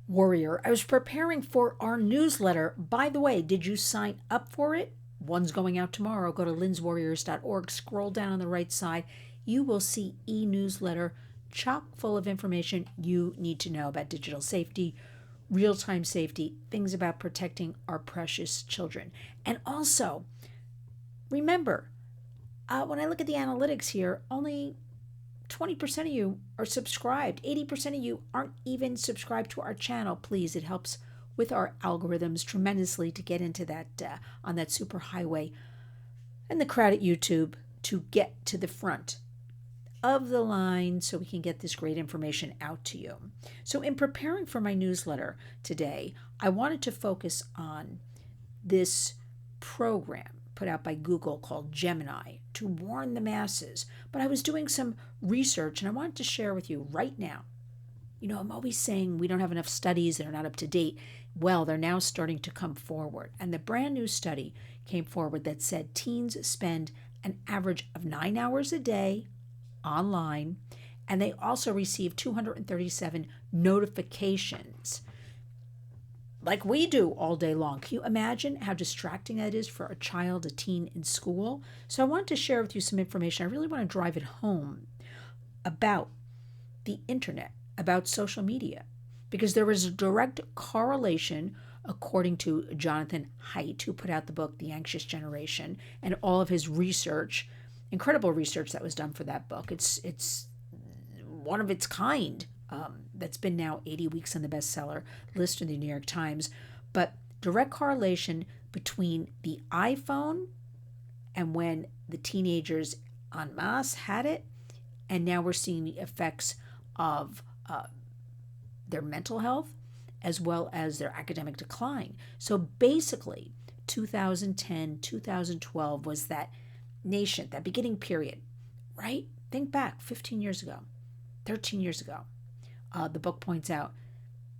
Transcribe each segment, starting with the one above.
Warrior, I was preparing for our newsletter. By the way, did you sign up for it? One's going out tomorrow. Go to lynswarriors.org, scroll down on the right side. You will see e-newsletter chock full of information you need to know about digital safety, real-time safety, things about protecting our precious children. And also, remember, when I look at the analytics here, only 20% of you are subscribed. 80% of you aren't even subscribed to our channel. Please, it helps with our algorithms tremendously to get into that on that super highway and the crowd at YouTube to get to the front of the line so we can get this great information out to you. So in preparing for my newsletter today, I wanted to focus on this program put out by Google called Gemini to warn the masses. But I was doing some research and I wanted to share with you right now. You know, I'm always saying we don't have enough studies, they're not up to date. Well, they're now starting to come forward. And the brand new study came forward that said teens spend an average of 9 hours a day online, and they also receive 237 notifications like we do all day long. Can you imagine how distracting that is for a child, a teen in school? So I wanted to share with you some information. I really want to drive it home about the internet, about social media, because there is a direct correlation, according to Jonathan Haidt, who put out the book, The Anxious Generation, and all of his research, incredible research that was done for that book. It's one of its kind. That's been now 80 weeks on the bestseller list in the New York Times. But direct correlation between the iPhone and when the teenagers en masse had it, and now we're seeing the effects of their mental health as well as their academic decline. So basically, 2010, 2012 was that nation, that beginning period, right? Think back 15 years ago, 13 years ago. The book points out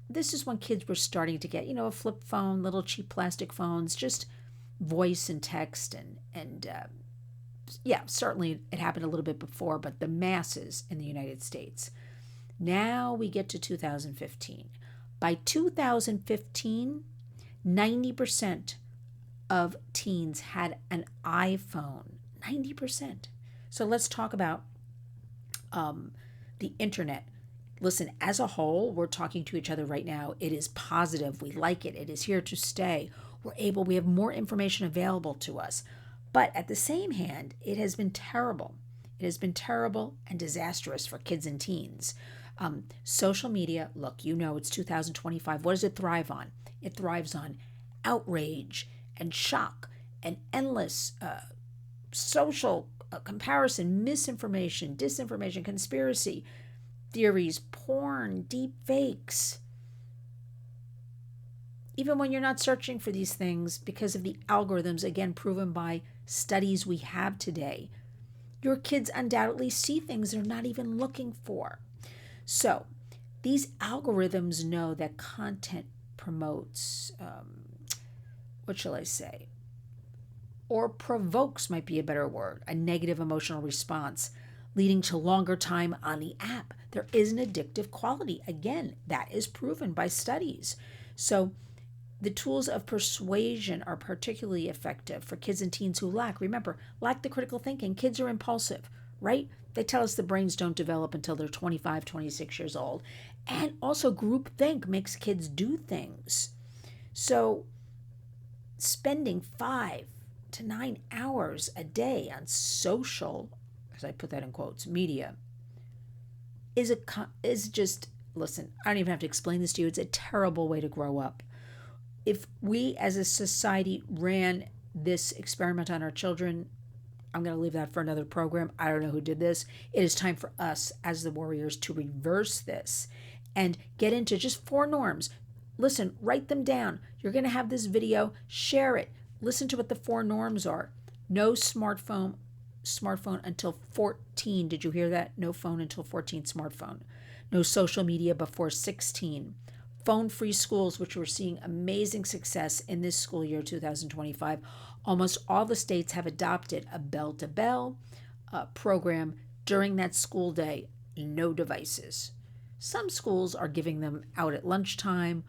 this is when kids were starting to get, a flip phone, little cheap plastic phones, just voice and text. And yeah, certainly it happened a little bit before, but the masses in the United States. Now we get to 2015. By 2015, 90% of teens had an iPhone. 90%. So let's talk about the internet. Listen, as a whole, we're talking to each other right now. It is positive. We like it. It is here to stay. We have more information available to us. But at the same hand, it has been terrible. It has been terrible and disastrous for kids and teens. Social media, look, it's 2025. What does it thrive on? It thrives on outrage and shock and endless social comparison, misinformation, disinformation, conspiracy theories, porn, deep fakes. Even when you're not searching for these things because of the algorithms, again, proven by studies we have today, your kids undoubtedly see things they're not even looking for. So these algorithms know that content promotes, what shall I say, or provokes might be a better word, a negative emotional response, leading to longer time on the app. There is an addictive quality. Again, that is proven by studies. So the tools of persuasion are particularly effective for kids and teens who lack the critical thinking. Kids are impulsive, right? They tell us the brains don't develop until they're 25, 26 years old. And also groupthink makes kids do things. So spending 5 to 9 hours a day on social, as I put that in quotes, media, is just, listen, I don't even have to explain this to you. It's a terrible way to grow up. If we as a society ran this experiment on our children, I'm going to leave that for another program. I don't know who did this. It is time for us as the warriors to reverse this and get into just 4 norms. Listen, write them down. You're going to have this video, share it. Listen to what the 4 norms are. No smartphone until 14. Did you hear that? No phone until 14 smartphone. No social media before 16. Phone-free schools, which we're seeing amazing success in this school year, 2025. Almost all the states have adopted a bell-to-bell program during that school day. No devices. Some schools are giving them out at lunchtime,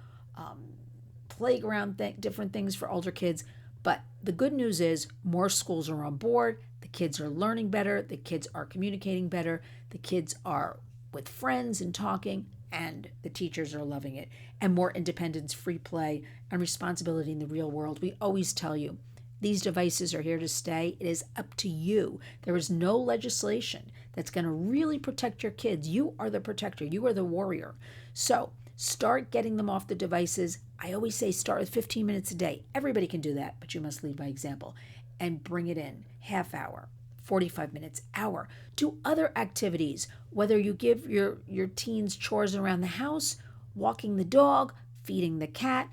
playground different things for older kids. But the good news is more schools are on board. The kids are learning better. The kids are communicating better. The kids are with friends and talking, and the teachers are loving it. And more independence, free play, and responsibility in the real world. We always tell you, these devices are here to stay. It is up to you. There is no legislation that's going to really protect your kids. You are the protector. You are the warrior. So start getting them off the devices. I always say start with 15 minutes a day. Everybody can do that, but you must lead by example. And bring it in half hour, 45 minutes, hour. Do other activities, whether you give your teens chores around the house, walking the dog, feeding the cat,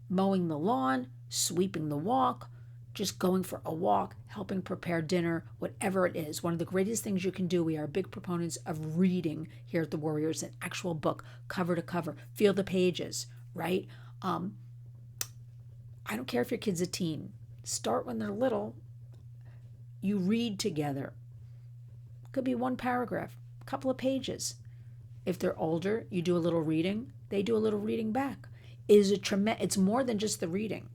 mowing the lawn, sweeping the walk, just going for a walk, helping prepare dinner, whatever it is. One of the greatest things you can do, we are big proponents of reading here at the Warriors, an actual book, cover to cover. Feel the pages, right? I don't care if your kid's a teen. Start when they're little. You read together. Could be one paragraph, a couple of pages. If they're older, you do a little reading. They do a little reading back. It's more than just the reading.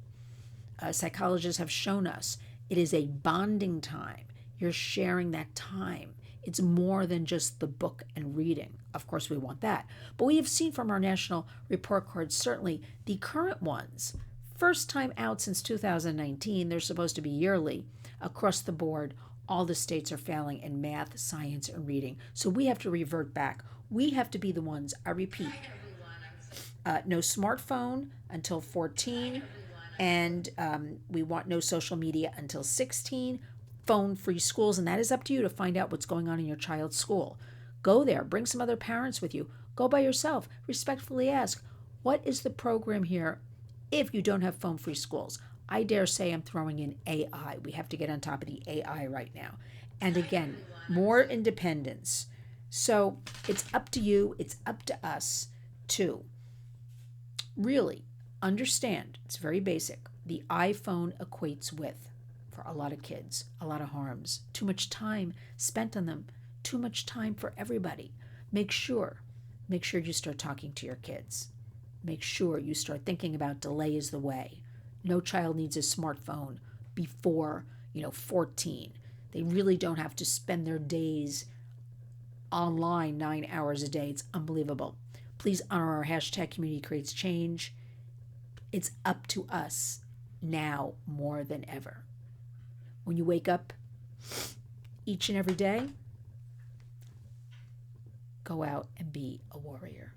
Psychologists have shown us it is a bonding time. You're sharing that time. It's more than just the book and reading. Of course, we want that. But we have seen from our national report cards, certainly the current ones, first time out since 2019, they're supposed to be yearly, across the board, all the states are failing in math, science, and reading. So we have to revert back. We have to be the ones, I repeat, no smartphone until 14, and we want no social media until 16, phone-free schools, and that is up to you to find out what's going on in your child's school. Go there, bring some other parents with you. Go by yourself, respectfully ask, what is the program here if you don't have phone-free schools? I dare say I'm throwing in AI. We have to get on top of the AI right now. And again, more independence. So it's up to you, it's up to us to really understand, it's very basic, the iPhone equates with, for a lot of kids, a lot of harms. Too much time spent on them, too much time for everybody. Make sure you start talking to your kids. Make sure you start thinking about delay is the way. No child needs a smartphone before, 14. They really don't have to spend their days online 9 hours a day. It's unbelievable. Please honor our hashtag Community Creates Change. It's up to us now more than ever. When you wake up each and every day, go out and be a warrior.